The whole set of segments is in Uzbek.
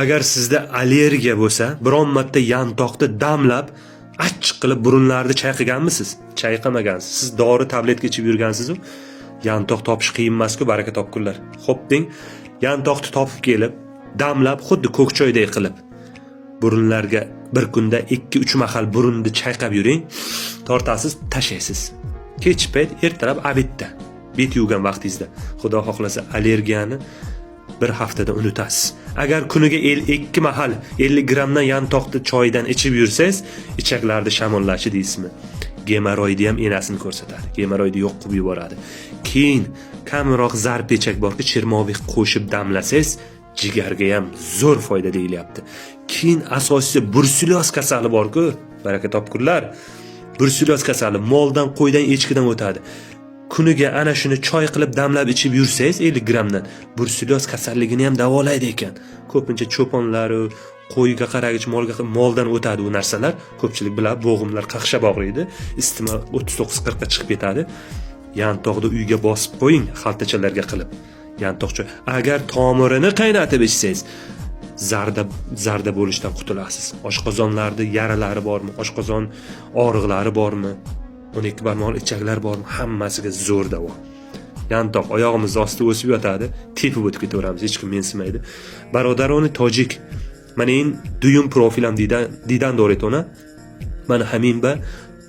Agar sizda allergiya bo'lsa, biron marta yantoqni damlab, achchiq qilib burunlarni chayqaganmisiz? Chayqamagansiz. Siz dori tabletka ichib yurgansiz-ku. Yantoq topish qiyin emas-ku, baraka topkunlar. Xo'p deng, yantoqni topib kelib, damlab, xuddi ko'k choydek qilib burunlarga bir kunda 2-3 mahal burunni chayqab yuring, tortasiz, tashlaysiz. Kech payt, ertalab obedda, bet yuvgan vaqtingizda. Xudo xohlasa allergiyani bir haftada unutasiz. Agar kuniga 2 mahal 50 grammdan yantoqni choydan ichib yursangiz, ichaklarni shamollashi deysizmi? Gemoroidni ham enasini ko'rsatadi. Gemoroidni yo'q qilib yuboradi. Keyin kamroq zarpechak borki, chirmovik qo'shib damlasangiz, jigarga ham zo'r foyda deyilyapti. Keyin asosiysi bruselyoz kasali bor-ku, baraka topkunlar. Bruselyoz kasali moldan, qo'ydan, echkidan o'tadi. Kuniga ana shuni choy qilib damlab ichib yursangiz 50 grammdan bruselyoz kasalligini ham davolaydi ekan. Ko'pincha cho'ponlar, qo'yga qaragich moldan o'tadi u narsalar. Ko'pchilik biladi, bo'g'imlar qaqshab og'riydi. Isitma 39-40 ga chiqib ketadi. Yantoqni uyga bosib qo'ying, xaltachalarga qilib. Yantoq choy. Agar tomirini qaynatib ichsangiz, zarda bo'lishdan qutulasiz. Oshqozonlarda yaralari bormi? Oshqozon og'riqlari bormi? 12 barmoq ichaklar bormi? Hammasiga zo'r davo. Yantoq oyog'imiz ostida o'sib yotadi, tepib o'tib ketaveramiz, hech kim mensimaydi. Barodaroni tojik. Mana in duyum profilam دیدن دارید من همین به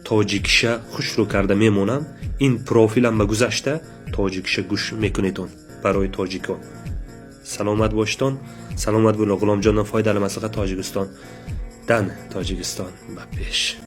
تاجیکشه خوش رو کرده میمونم. این پروفیلم به گذشته تاجیکشه گوش میکنیدون برای تاجیکان. سلامت باشتون. سلامت بولو غلام جان. فایده مصلحت تاجیکستان دن تاجیکستان به پیش.